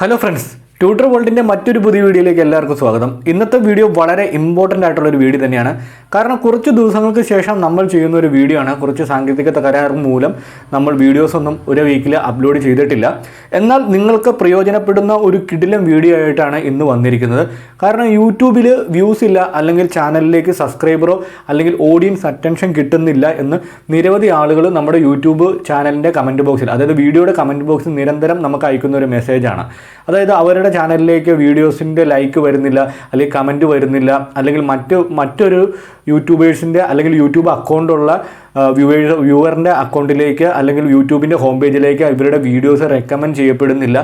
Hello friends, TutorVault മറ്റൊരു പുതിയ വീഡിയോയിലേക്ക് എല്ലാവർക്കും സ്വാഗതം. ഇന്നത്തെ വീഡിയോ വളരെ ഇമ്പോർട്ടന്റ് ആയിട്ടുള്ള ഒരു വീഡിയോ തന്നെയാണ്. കാരണം കുറച്ച് ദിവസങ്ങൾക്ക് ശേഷം നമ്മൾ ചെയ്യുന്ന ഒരു വീഡിയോ ആണ്. കുറച്ച് സാങ്കേതിക തകരാറ് മൂലം നമ്മൾ വീഡിയോസ് ഒന്നും ഒരു വീക്കിൽ അപ്ലോഡ് ചെയ്തിട്ടില്ല. എന്നാൽ നിങ്ങൾക്ക് പ്രയോജനപ്പെടുന്ന ഒരു കിടിലൻ വീഡിയോ ആയിട്ടാണ് ഇന്ന് വന്നിരിക്കുന്നത്. കാരണം യൂട്യൂബിൽ വ്യൂസ് ഇല്ല, അല്ലെങ്കിൽ ചാനലിലേക്ക് സബ്സ്ക്രൈബറോ അല്ലെങ്കിൽ ഓഡിയൻസ് അറ്റൻഷൻ കിട്ടുന്നില്ല എന്ന് നിരവധി ആളുകൾ നമ്മുടെ യൂട്യൂബ് ചാനലിൻ്റെ കമൻറ്റ് ബോക്സിൽ, അതായത് വീഡിയോയുടെ കമൻറ്റ് ബോക്സിൽ നിരന്തരം നമുക്ക് അയക്കുന്ന ഒരു മെസ്സേജാണ്. അതായത് അവരുടെ ചാനലിലേക്ക് വീഡിയോസിൻ്റെ ലൈക്ക് വരുന്നില്ല, അല്ലെങ്കിൽ കമൻറ്റ് വരുന്നില്ല, അല്ലെങ്കിൽ മറ്റൊരു യൂട്യൂബേഴ്സിൻ്റെ അല്ലെങ്കിൽ യൂട്യൂബ് അക്കൗണ്ടുള്ള വ്യൂവറിൻ്റെ അക്കൗണ്ടിലേക്ക് അല്ലെങ്കിൽ യൂട്യൂബിൻ്റെ ഹോം പേജിലേക്ക് ഇവരുടെ വീഡിയോസ് റെക്കമെൻഡ് ചെയ്യപ്പെടുന്നില്ല,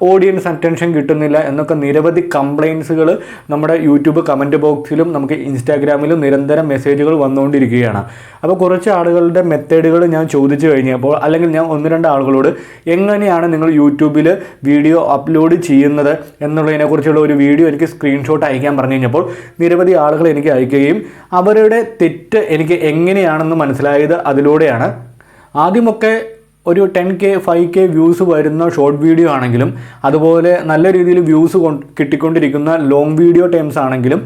ഓഡിയൻസ് അറ്റൻഷൻ കിട്ടുന്നില്ല എന്നൊക്കെ നിരവധി കംപ്ലയിൻസുകൾ നമ്മുടെ യൂട്യൂബ് കമൻറ്റ് ബോക്സിലും നമുക്ക് ഇൻസ്റ്റാഗ്രാമിലും നിരന്തരം മെസ്സേജുകൾ വന്നുകൊണ്ടിരിക്കുകയാണ്. അപ്പോൾ കുറച്ച് ആളുകളുടെ മെത്തേഡുകൾ ഞാൻ ചോദിച്ചു കഴിഞ്ഞപ്പോൾ, അല്ലെങ്കിൽ ഞാൻ ഒന്ന് രണ്ട് ആളുകളോട് എങ്ങനെയാണ് നിങ്ങൾ യൂട്യൂബിൽ വീഡിയോ അപ്ലോഡ് ചെയ്യുന്നത് എന്നുള്ളതിനെക്കുറിച്ചുള്ള ഒരു വീഡിയോ എനിക്ക് സ്ക്രീൻഷോട്ട് അയക്കാൻ പറഞ്ഞു കഴിഞ്ഞപ്പോൾ നിരവധി ആളുകൾ എനിക്ക് അയക്കുകയും അവരുടെ തെറ്റ് എനിക്ക് എങ്ങനെയാണെന്ന് മനസ്സിലായത് അതിലൂടെയാണ്. ആദ്യമൊക്കെ ഒരു 10K 5K വ്യൂസ് വരുന്ന ഷോർട്ട് വീഡിയോ ആണെങ്കിലും, അതുപോലെ നല്ല രീതിയിൽ വ്യൂസ് കിട്ടിക്കൊണ്ടിരിക്കുന്ന ലോങ് വീഡിയോ ടൈംസ് ആണെങ്കിലും,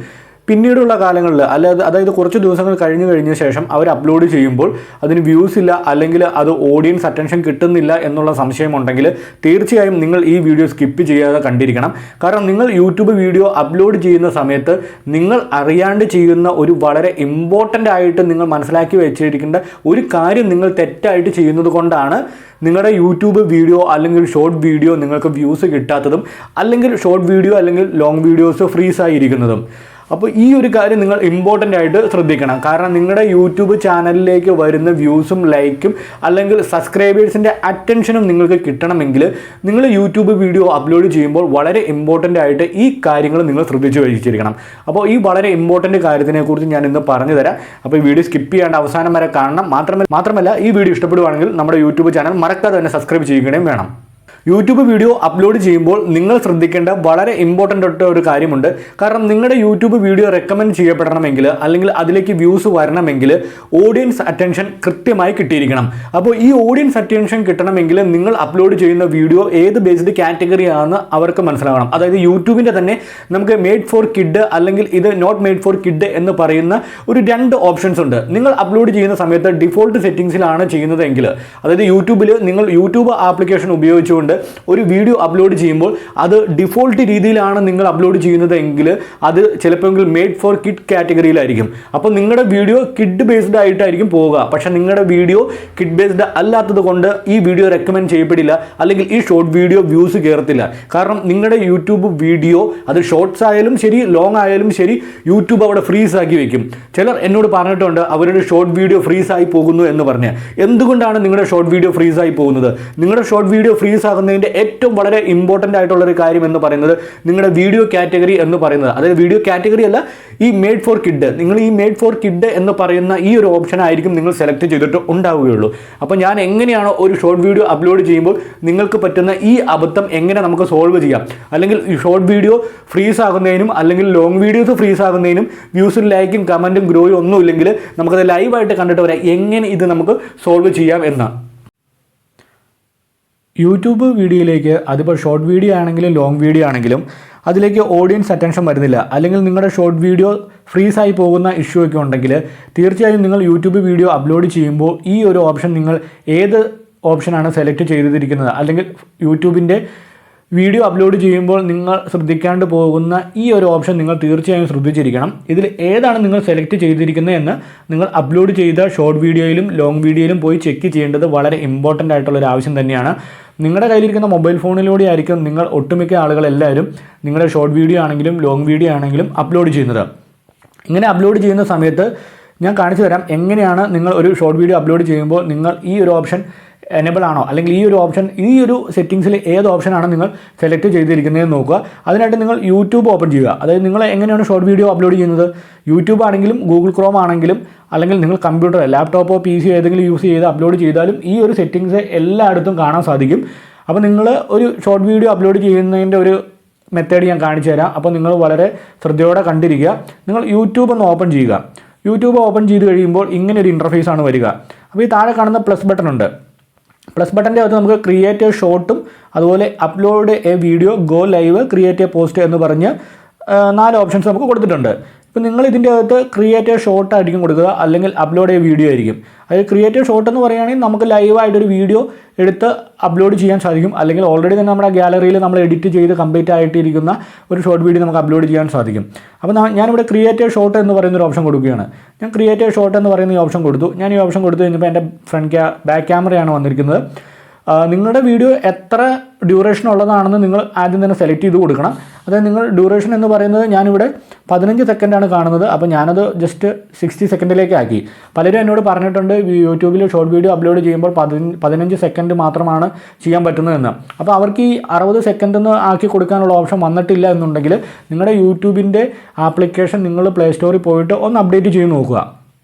പിന്നീടുള്ള കാലങ്ങളിൽ അതായത് കുറച്ച് ദിവസങ്ങൾ കഴിഞ്ഞ ശേഷം അവർ അപ്ലോഡ് ചെയ്യുമ്പോൾ അതിന് വ്യൂസ് ഇല്ല, അല്ലെങ്കിൽ അത് ഓഡിയൻസ് അറ്റൻഷൻ കിട്ടുന്നില്ല എന്നുള്ള സംശയമുണ്ടെങ്കിൽ തീർച്ചയായും നിങ്ങൾ ഈ വീഡിയോ സ്കിപ്പ് ചെയ്യാതെ കണ്ടിരിക്കണം. കാരണം നിങ്ങൾ യൂട്യൂബ് വീഡിയോ അപ്ലോഡ് ചെയ്യുന്ന സമയത്ത് നിങ്ങൾ അറിയാണ്ട് ചെയ്യുന്ന ഒരു വളരെ ഇമ്പോർട്ടൻ്റ് ആയിട്ട് നിങ്ങൾ മനസ്സിലാക്കി വെച്ചിരിക്കേണ്ട ഒരു കാര്യം നിങ്ങൾ തെറ്റായിട്ട് ചെയ്യുന്നത് കൊണ്ടാണ് നിങ്ങളുടെ യൂട്യൂബ് വീഡിയോ അല്ലെങ്കിൽ ഷോർട്ട് വീഡിയോ നിങ്ങൾക്ക് വ്യൂസ് കിട്ടാത്തതും, അല്ലെങ്കിൽ ഷോർട്ട് വീഡിയോ അല്ലെങ്കിൽ ലോങ് വീഡിയോസ് ഫ്രീസ് ആയിരിക്കുന്നതും. അപ്പോൾ ഈ ഒരു കാര്യം നിങ്ങൾ ഇമ്പോർട്ടൻ്റ് ആയിട്ട് ശ്രദ്ധിക്കണം. കാരണം നിങ്ങളുടെ യൂട്യൂബ് ചാനലിലേക്ക് വരുന്ന വ്യൂസും ലൈക്കും അല്ലെങ്കിൽ സബ്സ്ക്രൈബേഴ്സിൻ്റെ അറ്റൻഷനും നിങ്ങൾക്ക് കിട്ടണമെങ്കിൽ നിങ്ങൾ യൂട്യൂബ് വീഡിയോ അപ്ലോഡ് ചെയ്യുമ്പോൾ വളരെ ഇമ്പോർട്ടൻ്റ് ആയിട്ട് ഈ കാര്യങ്ങൾ നിങ്ങൾ ശ്രദ്ധിച്ച് വെച്ചിരിക്കണം. അപ്പോൾ ഈ വളരെ ഇമ്പോർട്ടൻ്റ് കാര്യത്തിനെക്കുറിച്ച് ഞാൻ ഇന്ന് പറഞ്ഞു തരാം. അപ്പോൾ ഈ വീഡിയോ സ്കിപ്പ് ചെയ്യാണ്ട് അവസാനം വരെ കാണണം. മാത്രമല്ല ഈ വീഡിയോ ഇഷ്ടപ്പെടുവാണെങ്കിൽ നമ്മുടെ യൂട്യൂബ് ചാനൽ മറക്കാതെ തന്നെ സബ്സ്ക്രൈബ് ചെയ്യുകയും വേണം. യൂട്യൂബ് വീഡിയോ അപ്ലോഡ് ചെയ്യുമ്പോൾ നിങ്ങൾ ശ്രദ്ധിക്കേണ്ട വളരെ ഇമ്പോർട്ടൻ്റ് ആയിട്ട് ഒരു കാര്യമുണ്ട്. കാരണം നിങ്ങളുടെ യൂട്യൂബ് വീഡിയോ റെക്കമെൻഡ് ചെയ്യപ്പെടണമെങ്കിൽ, അല്ലെങ്കിൽ അതിലേക്ക് വ്യൂസ് വരണമെങ്കിൽ ഓഡിയൻസ് അറ്റൻഷൻ കൃത്യമായി കിട്ടിയിരിക്കണം. അപ്പോൾ ഈ ഓഡിയൻസ് അറ്റൻഷൻ കിട്ടണമെങ്കിൽ നിങ്ങൾ അപ്ലോഡ് ചെയ്യുന്ന വീഡിയോ ഏത് ബേസ്ഡ് കാറ്റഗറി ആണെന്ന് അവർക്ക് മനസ്സിലാവണം. അതായത് യൂട്യൂബിൻ്റെ തന്നെ നമുക്ക് മെയ്ഡ് ഫോർ കിഡ് അല്ലെങ്കിൽ ഇത് നോട്ട് മെയ്ഡ് ഫോർ കിഡ് എന്ന് പറയുന്ന ഒരു 2 ഓപ്ഷൻസ് ഉണ്ട്. നിങ്ങൾ അപ്ലോഡ് ചെയ്യുന്ന സമയത്ത് ഡിഫോൾട്ട് സെറ്റിംഗ്സിലാണ് ചെയ്യുന്നതെങ്കിൽ, അതായത് യൂട്യൂബിൽ നിങ്ങൾ യൂട്യൂബ് ആപ്ലിക്കേഷൻ ഉപയോഗിച്ചുകൊണ്ട് ഒരു വീഡിയോ അപ്ലോഡ് ചെയ്യുമ്പോൾ അത് ഡിഫോൾട്ട് രീതിയിലാണ് നിങ്ങൾ അപ്ലോഡ് ചെയ്യുന്നതെങ്കിൽ അത് ചിലപ്പോൾ മെയ്ഡ് ഫോർ കിഡ് കാറ്റഗറിയിലായിരിക്കും. അപ്പോൾ നിങ്ങളുടെ വീഡിയോ കിഡ് ബേസ്ഡ് ആയിട്ടായിരിക്കും പോവുക. പക്ഷേ നിങ്ങളുടെ വീഡിയോ കിഡ് ബേസ്ഡ് അല്ലാത്തത് കൊണ്ട് ഈ വീഡിയോ റെക്കമെൻഡ് ചെയ്യപ്പെടില്ല, അല്ലെങ്കിൽ ഈ ഷോർട്ട് വീഡിയോ വ്യൂസ് കയറത്തില്ല. കാരണം നിങ്ങളുടെ യൂട്യൂബ് വീഡിയോ അത് ഷോർട്ട്സ് ആയാലും ശരി, ലോങ് ആയാലും ശരി, യൂട്യൂബ് അവിടെ ഫ്രീസ് ആക്കി വെക്കും. ചിലർ എന്നോട് പറഞ്ഞിട്ടുണ്ട് അവരുടെ ഷോർട്ട് വീഡിയോ ഫ്രീസ് ആയി പോകുന്നു എന്ന് പറഞ്ഞ്. എന്തുകൊണ്ടാണ് നിങ്ങളുടെ ഷോർട്ട് വീഡിയോ ഫ്രീസ് ആയി പോകുന്നത്? നിങ്ങളുടെ ഷോർട്ട് വീഡിയോ ഫ്രീസ് ആകുന്നതിൻ്റെ ഏറ്റവും വളരെ ഇമ്പോർട്ടൻ്റ് ആയിട്ടുള്ള ഒരു കാര്യം എന്ന് പറയുന്നത് നിങ്ങളുടെ വീഡിയോ കാറ്റഗറി എന്ന് പറയുന്നത്, അതായത് വീഡിയോ കാറ്റഗറി അല്ല, ഈ മെയ്ഡ് ഫോർ കിഡ്. നിങ്ങൾ ഈ മെയ്ഡ് ഫോർ കിഡ് എന്ന് പറയുന്ന ഈ ഒരു ഓപ്ഷൻ ആയിരിക്കും നിങ്ങൾ സെലക്ട് ചെയ്തിട്ട് ഉണ്ടാവുകയുള്ളൂ. അപ്പോൾ ഞാൻ എങ്ങനെയാണോ ഒരു ഷോർട്ട് വീഡിയോ അപ്ലോഡ് ചെയ്യുമ്പോൾ നിങ്ങൾക്ക് പറ്റുന്ന ഈ അബദ്ധം എങ്ങനെ നമുക്ക് സോൾവ് ചെയ്യാം, അല്ലെങ്കിൽ ഈ ഷോർട്ട് വീഡിയോ ഫ്രീസ് ആകുന്നതിനും അല്ലെങ്കിൽ ലോങ് വീഡിയോസ് ഫ്രീസ് ആകുന്നതിനും വ്യൂസും ലൈക്കും കമൻറ്റും ഗ്രോയും ഒന്നും ഇല്ലെങ്കിൽ നമുക്കത് ലൈവായിട്ട് കണ്ടിട്ട് വരാം എങ്ങനെ ഇത് നമുക്ക് സോൾവ് ചെയ്യാം എന്ന്. യൂട്യൂബ് വീഡിയോയിലേക്ക്, അതിപ്പോൾ ഷോർട്ട് വീഡിയോ ആണെങ്കിലും ലോങ് വീഡിയോ ആണെങ്കിലും, അതിലേക്ക് ഓഡിയൻസ് അറ്റൻഷൻ വരുന്നില്ല, അല്ലെങ്കിൽ നിങ്ങളുടെ ഷോർട്ട് വീഡിയോ ഫ്രീസായി പോകുന്ന ഇഷ്യൂ ഒക്കെ ഉണ്ടെങ്കിൽ തീർച്ചയായും നിങ്ങൾ യൂട്യൂബ് വീഡിയോ അപ്ലോഡ് ചെയ്യുമ്പോൾ ഈ ഒരു ഓപ്ഷൻ നിങ്ങൾ ഏത് ഓപ്ഷനാണ് സെലക്ട് ചെയ്തിരിക്കുന്നത്, അല്ലെങ്കിൽ യൂട്യൂബിൻ്റെ വീഡിയോ അപ്ലോഡ് ചെയ്യുമ്പോൾ നിങ്ങൾ ശ്രദ്ധിക്കാണ്ട് പോകുന്ന ഈ ഒരു ഓപ്ഷൻ നിങ്ങൾ തീർച്ചയായും ശ്രദ്ധിച്ചിരിക്കണം. ഇതിൽ ഏതാണ് നിങ്ങൾ സെലക്ട് ചെയ്തിരിക്കുന്നത് എന്ന് നിങ്ങൾ അപ്ലോഡ് ചെയ്ത ഷോർട്ട് വീഡിയോയിലും ലോങ് വീഡിയോയിലും പോയി ചെക്ക് ചെയ്യേണ്ടത് വളരെ ഇമ്പോർട്ടൻ്റ് ആയിട്ടുള്ളൊരു ആവശ്യം തന്നെയാണ്. നിങ്ങളുടെ കയ്യിലിരിക്കുന്ന മൊബൈൽ ഫോണിലൂടെ ആയിരിക്കും നിങ്ങൾ ഒട്ടുമിക്ക ആളുകളെല്ലാവരും നിങ്ങളുടെ ഷോർട്ട് വീഡിയോ ആണെങ്കിലും ലോങ് വീഡിയോ ആണെങ്കിലും അപ്ലോഡ് ചെയ്യുന്നത്. ഇങ്ങനെ അപ്ലോഡ് ചെയ്യുന്ന സമയത്ത് ഞാൻ കാണിച്ചു തരാം എങ്ങനെയാണ് നിങ്ങൾ ഒരു ഷോർട്ട് വീഡിയോ അപ്ലോഡ് ചെയ്യുമ്പോൾ നിങ്ങൾ ഈ ഒരു ഓപ്ഷൻ എനേബിൾ ആണോ, അല്ലെങ്കിൽ ഈ ഒരു സെറ്റിങ്സിൽ ഏത് ഓപ്ഷനാണ് നിങ്ങൾ സെലക്ട് ചെയ്തിരിക്കുന്നതെന്ന് നോക്കുക. അതിനായിട്ട് നിങ്ങൾ യൂട്യൂബ് ഓപ്പൺ ചെയ്യുക. അതായത് നിങ്ങൾ എങ്ങനെയാണ് ഷോർട്ട് വീഡിയോ അപ്ലോഡ് ചെയ്യുന്നത്? യൂട്യൂബ് ആണെങ്കിലും ഗൂഗിൾ ക്രോം ആണെങ്കിലും, അല്ലെങ്കിൽ നിങ്ങൾ കമ്പ്യൂട്ടർ ലാപ്ടോപ്പോ PC ഏതെങ്കിലും യൂസ് ചെയ്ത് അപ്ലോഡ് ചെയ്താലും ഈ ഒരു സെറ്റിങ്സ് എല്ലായിടത്തും കാണാൻ സാധിക്കും. അപ്പോൾ നിങ്ങൾ ഒരു ഷോർട്ട് വീഡിയോ അപ്ലോഡ് ചെയ്യുന്നതിൻ്റെ ഒരു മെത്തേഡ് ഞാൻ കാണിച്ചു തരാം. അപ്പോൾ നിങ്ങൾ വളരെ ശ്രദ്ധയോടെ കണ്ടിരിക്കുക. നിങ്ങൾ യൂട്യൂബ് ഒന്ന് ഓപ്പൺ ചെയ്യുക. യൂട്യൂബ് ഓപ്പൺ ചെയ്ത് കഴിയുമ്പോൾ ഇങ്ങനെ ഒരു ഇൻ്റർഫേസ് ആണ് വരിക. അപ്പോൾ ഈ താഴെ കാണുന്ന പ്ലസ് ബട്ടൺ ഉണ്ട്. പ്ലസ് ബട്ടൻ്റെ അകത്ത് നമുക്ക് ക്രിയേറ്റ് എ ഷോട്ടും അതുപോലെ upload A video, go live, create A post എന്ന് പറഞ്ഞ് 4 ഓപ്ഷൻസ് നമുക്ക് കൊടുത്തിട്ടുണ്ട്. ഇപ്പോൾ നിങ്ങൾ ഇതിൻ്റെ അകത്ത് ക്രിയേറ്റ് എ ഷോട്ട് ആയിരിക്കും കൊടുക്കുക, അല്ലെങ്കിൽ അപ്ലോഡ് എ വീഡിയോ ആയിരിക്കും. അതായത് ക്രിയേറ്റ് എ ഷോട്ട് എന്ന് പറയുകയാണെങ്കിൽ നമുക്ക് ലൈവായിട്ടൊരു വീഡിയോ എടുത്ത് അപ്ലോഡ് ചെയ്യാൻ സാധിക്കും, അല്ലെങ്കിൽ ഓൾറെഡി തന്നെ നമ്മുടെ ഗാലറിയിൽ നമ്മൾ എഡിറ്റ് ചെയ്ത് കംപ്ലീറ്റ് ആയിട്ടിരിക്കുന്ന ഒരു ഷോർട്ട് വീഡിയോ നമുക്ക് അപ്ലോഡ് ചെയ്യാൻ സാധിക്കും. അപ്പോൾ ഞാനിവിടെ ക്രിയേറ്റ് എ ഷോട്ട് എന്ന് പറയുന്നൊരു ഓപ്ഷൻ കൊടുക്കുകയാണ്. ഞാൻ ക്രിയേറ്റ് എ ഷോട്ട് എന്ന് പറയുന്ന ഈ ഓപ്ഷൻ കൊടുത്തു. ഞാൻ ഈ ഓപ്ഷൻ കൊടുത്തു കഴിഞ്ഞപ്പോൾ എൻ്റെ ബാക്ക് ക്യാമറയാണ് വന്നിരിക്കുന്നത്. നിങ്ങളുടെ വീഡിയോ എത്ര ഡ്യൂറേഷൻ ഉള്ളതാണെന്ന് നിങ്ങൾ ആദ്യം തന്നെ സെലക്ട് ചെയ്ത് കൊടുക്കണം. അതായത് നിങ്ങൾ ഡ്യൂറേഷൻ എന്ന് പറയുന്നത് ഞാനിവിടെ 15 സെക്കൻഡാണ് കാണുന്നത്. അപ്പോൾ ഞാനത് ജസ്റ്റ് 60 സെക്കൻഡിലേക്ക് ആക്കി. പലരും എന്നോട് പറഞ്ഞിട്ടുണ്ട് യൂട്യൂബിൽ ഷോർട്ട് വീഡിയോ അപ്ലോഡ് ചെയ്യുമ്പോൾ 15 സെക്കൻഡ് മാത്രമാണ് ചെയ്യാൻ പറ്റുന്നതെന്ന്. അപ്പോൾ അവർക്ക് ഈ 60 സെക്കൻഡ് എന്ന് ആക്കി കൊടുക്കാനുള്ള ഓപ്ഷൻ വന്നിട്ടില്ല എന്നുണ്ടെങ്കിൽ നിങ്ങളുടെ യൂട്യൂബിൻ്റെ ആപ്ലിക്കേഷൻ നിങ്ങൾ പ്ലേ സ്റ്റോറിൽ പോയിട്ട് ഒന്ന് അപ്ഡേറ്റ് ചെയ്ത് നോക്കുക.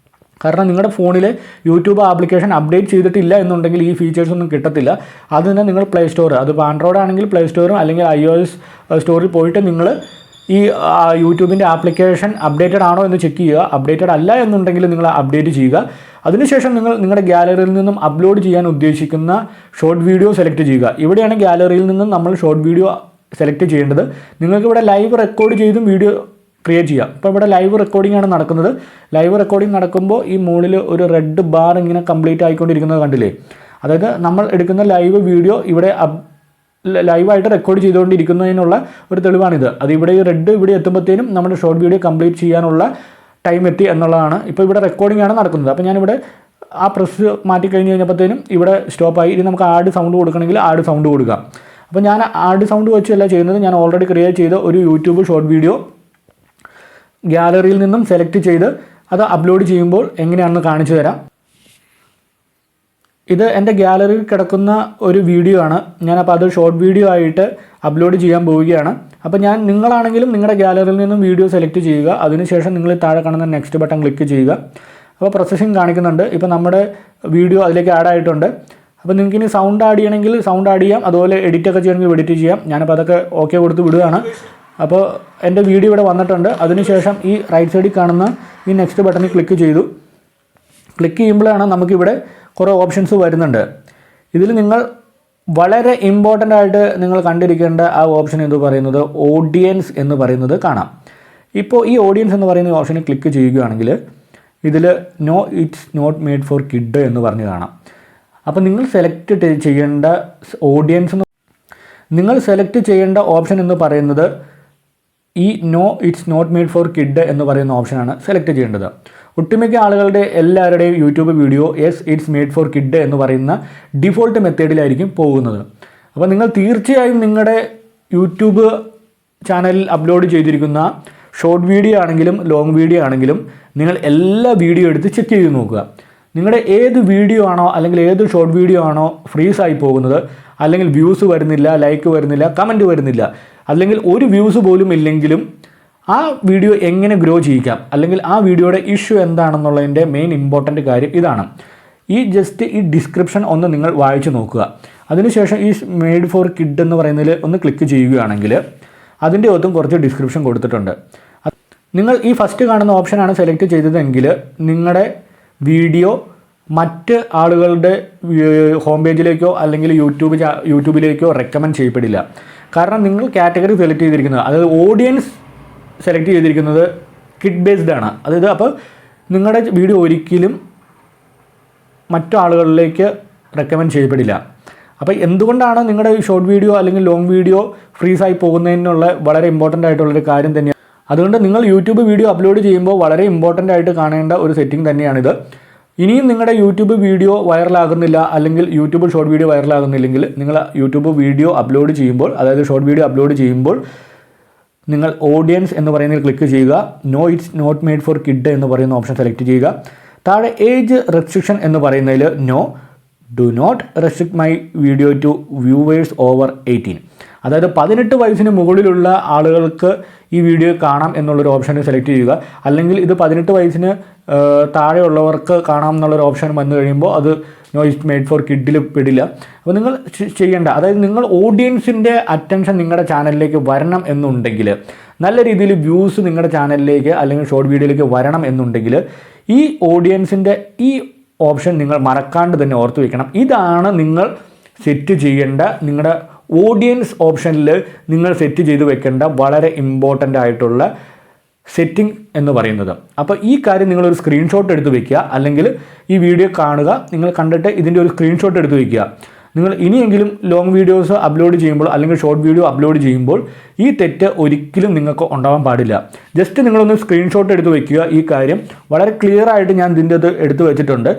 കാരണം നിങ്ങളുടെ ഫോണിൽ യൂട്യൂബ് ആപ്ലിക്കേഷൻ അപ്ഡേറ്റ് ചെയ്തിട്ടില്ല എന്നുണ്ടെങ്കിൽ ഈ ഫീച്ചേഴ്സ് ഒന്നും കിട്ടത്തില്ല. അത് തന്നെ നിങ്ങൾ പ്ലേ സ്റ്റോർ, അതിപ്പോൾ ആൻഡ്രോയിഡ് ആണെങ്കിൽ പ്ലേ സ്റ്റോറും അല്ലെങ്കിൽ iOS സ്റ്റോറിൽ പോയിട്ട് നിങ്ങൾ ഈ യൂട്യൂബിൻ്റെ ആപ്ലിക്കേഷൻ അപ്ഡേറ്റഡ് ആണോ എന്ന് ചെക്ക് ചെയ്യുക. അപ്ഡേറ്റഡ് അല്ല എന്നുണ്ടെങ്കിൽ നിങ്ങൾ അപ്ഡേറ്റ് ചെയ്യുക. അതിനുശേഷം നിങ്ങൾ നിങ്ങളുടെ ഗാലറിയിൽ നിന്നും അപ്ലോഡ് ചെയ്യാൻ ഉദ്ദേശിക്കുന്ന ഷോർട്ട് വീഡിയോ സെലക്ട് ചെയ്യുക. ഇവിടെയാണ് ഗാലറിയിൽ നിന്നും നമ്മൾ ഷോർട്ട് വീഡിയോ സെലക്ട് ചെയ്യേണ്ടത്. നിങ്ങൾക്ക് ഇവിടെ ലൈവ് റെക്കോർഡ് ചെയ്തും വീഡിയോ ക്രിയേറ്റ് ചെയ്യാം. ഇപ്പോൾ ഇവിടെ ലൈവ് റെക്കോർഡിംഗ് ആണ് നടക്കുന്നത്. ലൈവ് റെക്കോർഡിംഗ് നടക്കുമ്പോൾ ഈ മുകളിൽ ഒരു റെഡ് ബാർ ഇങ്ങനെ കംപ്ലീറ്റ് ആയിക്കൊണ്ടിരിക്കുന്നത് കണ്ടില്ലേ? അതായത് നമ്മൾ എടുക്കുന്ന ലൈവ് വീഡിയോ ഇവിടെ ലൈവായിട്ട് റെക്കോർഡ് ചെയ്തുകൊണ്ടിരിക്കുന്നതിനുള്ള ഒരു തെളിവാണിത്. അത് ഇവിടെ ഈ റെഡ് ഇവിടെ എത്തുമ്പോഴത്തേനും നമ്മുടെ ഷോർട്ട് വീഡിയോ കംപ്ലീറ്റ് ചെയ്യാനുള്ള ടൈം എത്തി എന്നുള്ളതാണ്. ഇപ്പോൾ ഇവിടെ റെക്കോർഡിംഗ് ആണ് നടക്കുന്നത്. അപ്പോൾ ഞാനിവിടെ ആ പ്രസ് മാറ്റി കഴിഞ്ഞ് കഴിഞ്ഞപ്പോഴത്തേനും ഇവിടെ സ്റ്റോപ്പായി. ഇനി നമുക്ക് ആഡ് സൗണ്ട് കൊടുക്കണമെങ്കിൽ ആഡ് സൗണ്ട് കൊടുക്കാം. അപ്പോൾ ഞാൻ ആഡ് സൗണ്ട് വെച്ചല്ല ചെയ്യുന്നത്. ഞാൻ ഓൾറെഡി ക്രിയേറ്റ് ചെയ്ത ഒരു യൂട്യൂബ് ഷോർട്ട് വീഡിയോ ഗാലറിയിൽ നിന്നും സെലക്ട് ചെയ്ത് അത് അപ്ലോഡ് ചെയ്യുമ്പോൾ എങ്ങനെയാണെന്ന് കാണിച്ചു തരാം. ഇത് എൻ്റെ ഗാലറിയിൽ കിടക്കുന്ന ഒരു വീഡിയോ ആണ്. ഞാനപ്പോൾ അത് ഷോർട്ട് വീഡിയോ ആയിട്ട് അപ്ലോഡ് ചെയ്യാൻ പോവുകയാണ്. അപ്പോൾ നിങ്ങളാണെങ്കിലും നിങ്ങളുടെ ഗാലറിയിൽ നിന്നും വീഡിയോ സെലക്ട് ചെയ്യുക. അതിനുശേഷം നിങ്ങൾ താഴെ കാണുന്ന നെക്സ്റ്റ് ബട്ടൺ ക്ലിക്ക് ചെയ്യുക. അപ്പോൾ പ്രോസസ്സിംഗ് കാണിക്കുന്നുണ്ട്. ഇപ്പോൾ നമ്മുടെ വീഡിയോ അതിലേക്ക് ആഡ് ആയിട്ടുണ്ട്. അപ്പോൾ നിങ്ങൾക്ക് ഇനി സൗണ്ട് ആഡ് ചെയ്യണമെങ്കിൽ സൗണ്ട് ആഡ് ചെയ്യാം, അതുപോലെ എഡിറ്റൊക്കെ ചെയ്യണമെങ്കിൽ എഡിറ്റ് ചെയ്യാം. ഞാനപ്പോൾ അതൊക്കെ ഓക്കെ കൊടുത്ത് വിടുകയാണ്. അപ്പോൾ എൻ്റെ വീഡിയോ ഇവിടെ വന്നിട്ടുണ്ട്. അതിനുശേഷം ഈ റൈറ്റ് സൈഡിൽ കാണുന്ന ഈ നെക്സ്റ്റ് ബട്ടണിൽ ക്ലിക്ക് ചെയ്തു. ക്ലിക്ക് ചെയ്യുമ്പോഴാണ് നമുക്കിവിടെ കുറേ ഓപ്ഷൻസ് വരുന്നുണ്ട്. ഇതിൽ നിങ്ങൾ വളരെ ഇമ്പോർട്ടൻ്റ് ആയിട്ട് നിങ്ങൾ കണ്ടിരിക്കേണ്ട ആ ഓപ്ഷൻ എന്ന് പറയുന്നത് ഓഡിയൻസ് എന്ന് പറയുന്നത് കാണാം. ഇപ്പോൾ ഈ ഓഡിയൻസ് എന്ന് പറയുന്ന ഓപ്ഷനിൽ ക്ലിക്ക് ചെയ്യുകയാണെങ്കിൽ ഇതിൽ no it's not made for kid എന്ന് പറഞ്ഞ് കാണാം. അപ്പോൾ നിങ്ങൾ സെലക്ട് ചെയ്യേണ്ട ഓപ്ഷൻ എന്ന് പറയുന്നത് ഈ no it's not made for kid എന്ന് പറയുന്ന ഓപ്ഷനാണ് സെലക്ട് ചെയ്യേണ്ടത്. ഒട്ടുമിക്ക ആളുകളുടെ എല്ലാവരുടെയും YouTube video yes it's made for kid എന്ന് പറയുന്ന ഡിഫോൾട്ട് മെത്തേഡിലായിരിക്കും പോകുന്നത്. അപ്പോൾ നിങ്ങൾ തീർച്ചയായും നിങ്ങളുടെ യൂട്യൂബ് ചാനലിൽ അപ്ലോഡ് ചെയ്തിരിക്കുന്ന ഷോർട്ട് വീഡിയോ ആണെങ്കിലും ലോങ് വീഡിയോ ആണെങ്കിലും നിങ്ങൾ എല്ലാ വീഡിയോ എടുത്ത് ചെക്ക് ചെയ്ത് നോക്കുക. നിങ്ങളുടെ ഏത് വീഡിയോ ആണോ അല്ലെങ്കിൽ ഏത് ഷോർട്ട് വീഡിയോ ആണോ ഫ്രീസായി പോകുന്നത്, അല്ലെങ്കിൽ വ്യൂസ് വരുന്നില്ല, ലൈക്ക് വരുന്നില്ല, കമൻറ്റ് വരുന്നില്ല, അല്ലെങ്കിൽ ഒരു വ്യൂസ് പോലും ഇല്ലെങ്കിലും ആ വീഡിയോ എങ്ങനെ ഗ്രോ ചെയ്യിക്കാം, അല്ലെങ്കിൽ ആ വീഡിയോയുടെ ഇഷ്യൂ എന്താണെന്നുള്ളതിൻ്റെ മെയിൻ ഇമ്പോർട്ടൻ്റ് കാര്യം ഇതാണ്. ഈ ഡിസ്ക്രിപ്ഷൻ ഒന്ന് നിങ്ങൾ വായിച്ച് നോക്കുക. അതിനുശേഷം ഈ മെയ്ഡ് ഫോർ കിഡ് എന്ന് പറയുന്നതിൽ ഒന്ന് ക്ലിക്ക് ചെയ്യുകയാണെങ്കിൽ അതിൻ്റെ ഒത്തും കുറച്ച് ഡിസ്ക്രിപ്ഷൻ കൊടുത്തിട്ടുണ്ട്. നിങ്ങൾ ഈ ഫസ്റ്റ് കാണുന്ന ഓപ്ഷനാണ് സെലക്ട് ചെയ്തതെങ്കിൽ നിങ്ങളുടെ വീഡിയോ മറ്റ് ആളുകളുടെ ഹോം പേജിലേക്കോ അല്ലെങ്കിൽ യൂട്യൂബിലേക്കോ റെക്കമെൻഡ് ചെയ്യപ്പെടില്ല. കാരണം നിങ്ങൾ കാറ്റഗറി സെലക്ട് ചെയ്തിരിക്കുന്നത്, അതായത് ഓഡിയൻസ് സെലക്ട് ചെയ്തിരിക്കുന്നത് കിഡ് ബേസ്ഡ് ആണ്. അതായത് അപ്പോൾ നിങ്ങളുടെ വീഡിയോ ഒരിക്കലും മറ്റു ആളുകളിലേക്ക് റെക്കമെൻഡ് ചെയ്യപ്പെടില്ല. അപ്പോൾ എന്തുകൊണ്ടാണ് നിങ്ങളുടെ ഷോർട്ട് വീഡിയോ അല്ലെങ്കിൽ ലോങ് വീഡിയോ ഫ്രീസായി പോകുന്നതിനുള്ള വളരെ ഇമ്പോർട്ടൻ്റ് ആയിട്ടുള്ളൊരു കാര്യം തന്നെയാണ്. അതുകൊണ്ട് നിങ്ങൾ യൂട്യൂബ് വീഡിയോ അപ്ലോഡ് ചെയ്യുമ്പോൾ വളരെ ഇമ്പോർട്ടൻ്റ് ആയിട്ട് കാണേണ്ട ഒരു സെറ്റിംഗ് തന്നെയാണിത്. ഇനിയും നിങ്ങളുടെ യൂട്യൂബ് വീഡിയോ വൈറലാകുന്നില്ല, അല്ലെങ്കിൽ യൂട്യൂബ് ഷോർട്ട് വീഡിയോ വൈറലാകുന്നില്ലെങ്കിൽ നിങ്ങൾ യൂട്യൂബ് വീഡിയോ അപ്ലോഡ് ചെയ്യുമ്പോൾ, അതായത് ഷോർട്ട് വീഡിയോ അപ്ലോഡ് ചെയ്യുമ്പോൾ നിങ്ങൾ ഓഡിയൻസ് എന്ന് പറയുന്നതിൽ ക്ലിക്ക് ചെയ്യുക. No it's not made for kid എന്ന് പറയുന്ന ഓപ്ഷൻ സെലക്ട് ചെയ്യുക. താഴെ ഏജ് റെസ്ട്രിക്ഷൻ എന്ന് പറയുന്നതിൽ no do not restrict my video to viewers over 18. അതായത് 18 വയസ്സിന് മുകളിലുള്ള ആളുകൾക്ക് ഈ വീഡിയോ കാണാം എന്നുള്ളൊരു ഓപ്ഷൻ സെലക്ട് ചെയ്യുക. അല്ലെങ്കിൽ ഇത് 18 വയസ്സിന് താഴെയുള്ളവർക്ക് കാണാം എന്നുള്ളൊരു ഓപ്ഷൻ വന്നു കഴിയുമ്പോൾ അത് നോ ഇറ്റ്സ് മെയ്ഡ് ഫോർ കിഡിൽ പെടില്ല. അപ്പോൾ നിങ്ങൾ ചെയ്യേണ്ട, അതായത് നിങ്ങൾ ഓഡിയൻസിൻ്റെ അറ്റൻഷൻ നിങ്ങളുടെ ചാനലിലേക്ക് വരണം എന്നുണ്ടെങ്കിൽ, നല്ല രീതിയിൽ വ്യൂസ് നിങ്ങളുടെ ചാനലിലേക്ക് അല്ലെങ്കിൽ ഷോർട്ട് വീഡിയോയിലേക്ക് വരണം എന്നുണ്ടെങ്കിൽ ഈ ഓഡിയൻസിൻ്റെ ഈ ഓപ്ഷൻ നിങ്ങൾ മറക്കാണ്ട് തന്നെ ഓർത്ത് വയ്ക്കണം. ഇതാണ് നിങ്ങൾ സെറ്റ് ചെയ്യേണ്ട, നിങ്ങളുടെ ഓഡിയൻസ് ഓപ്ഷനിൽ നിങ്ങൾ സെറ്റ് ചെയ്ത് വെക്കേണ്ട വളരെ ഇമ്പോർട്ടൻ്റ് ആയിട്ടുള്ള സെറ്റിംഗ് എന്ന് പറയുന്നത്. അപ്പോൾ ഈ കാര്യം നിങ്ങളൊരു സ്ക്രീൻഷോട്ട് എടുത്ത് വയ്ക്കുക, അല്ലെങ്കിൽ ഈ വീഡിയോ കാണുക, നിങ്ങൾ കണ്ടിട്ട് ഇതിൻ്റെ ഒരു സ്ക്രീൻഷോട്ട് എടുത്ത് വയ്ക്കുക. നിങ്ങൾ ഇനിയെങ്കിലും ലോങ് വീഡിയോസ് അപ്ലോഡ് ചെയ്യുമ്പോൾ അല്ലെങ്കിൽ ഷോർട്ട് വീഡിയോ അപ്ലോഡ് ചെയ്യുമ്പോൾ ഈ തെറ്റ് ഒരിക്കലും നിങ്ങൾക്ക് ഉണ്ടാവാൻ പാടില്ല. ജസ്റ്റ് നിങ്ങളൊന്ന് സ്ക്രീൻഷോട്ട് എടുത്ത് വയ്ക്കുക. ഈ കാര്യം വളരെ ക്ലിയർ ആയിട്ട് ഞാൻ ഇതിൻ്റെ അത് എടുത്തു വെച്ചിട്ടുണ്ട്.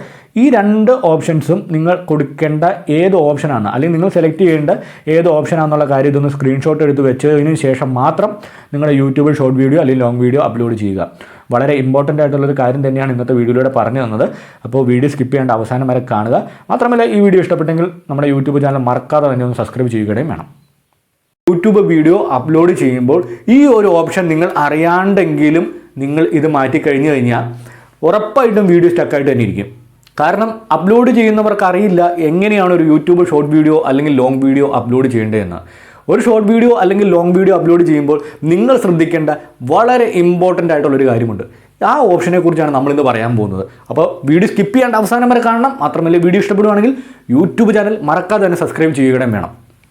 ഈ 2 ഓപ്ഷൻസും നിങ്ങൾ കൊടുക്കേണ്ട ഏത് ഓപ്ഷനാണ്, അല്ലെങ്കിൽ നിങ്ങൾ സെലക്ട് ചെയ്യേണ്ട ഏത് ഓപ്ഷനാണെന്നുള്ള കാര്യം ഇതൊന്ന് സ്ക്രീൻഷോട്ട് എടുത്ത് വെച്ചതിന് ശേഷം മാത്രം നിങ്ങളുടെ യൂട്യൂബിൽ ഷോർട്ട് വീഡിയോ അല്ലെങ്കിൽ ലോങ് വീഡിയോ അപ്ലോഡ് ചെയ്യുക. വളരെ ഇമ്പോർട്ടൻ്റ് ആയിട്ടുള്ളൊരു കാര്യം തന്നെയാണ് ഇന്നത്തെ വീഡിയോയിലൂടെ പറഞ്ഞു തന്നത്. അപ്പോൾ വീഡിയോ സ്കിപ്പ് ചെയ്യേണ്ട അവസാനം വരെ കാണുക. മാത്രമല്ല ഈ വീഡിയോ ഇഷ്ടപ്പെട്ടെങ്കിൽ നമ്മുടെ യൂട്യൂബ് ചാനൽ മറക്കാതെ തന്നെ ഒന്ന് സബ്സ്ക്രൈബ് ചെയ്യുകയും വേണം. യൂട്യൂബ് വീഡിയോ അപ്ലോഡ് ചെയ്യുമ്പോൾ ഈ ഒരു ഓപ്ഷൻ നിങ്ങൾ അറിയാണ്ടെങ്കിലും നിങ്ങൾ ഇത് മാറ്റി കഴിഞ്ഞു കഴിഞ്ഞാൽ ഉറപ്പായിട്ടും വീഡിയോ സ്റ്റക്കായിട്ട് തന്നെ ഇരിക്കും. കാരണം അപ്ലോഡ് ചെയ്യുന്നവർക്ക് അറിയില്ല എങ്ങനെയാണ് ഒരു യൂട്യൂബ് ഷോർട്ട് വീഡിയോ അല്ലെങ്കിൽ ലോങ് വീഡിയോ അപ്ലോഡ് ചെയ്യേണ്ടതെന്ന്. ഒരു ഷോർട്ട് വീഡിയോ അല്ലെങ്കിൽ ലോങ് വീഡിയോ അപ്ലോഡ് ചെയ്യുമ്പോൾ നിങ്ങൾ ശ്രദ്ധിക്കേണ്ട വളരെ ഇമ്പോർട്ടൻ്റ് ആയിട്ടുള്ളൊരു കാര്യമുണ്ട്. ആ ഓപ്ഷനെ കുറിച്ചാണ് നമ്മളിന്ന് പറയാൻ പോകുന്നത്. അപ്പോൾ വീഡിയോ സ്കിപ്പ് ചെയ്യേണ്ട അവസാനം വരെ കാണണം. മാത്രമല്ല വീഡിയോ ഇഷ്ടപ്പെടുകയാണെങ്കിൽ യൂട്യൂബ് ചാനൽ മറക്കാതെ തന്നെ സബ്സ്ക്രൈബ് ചെയ്യുകയും വേണം.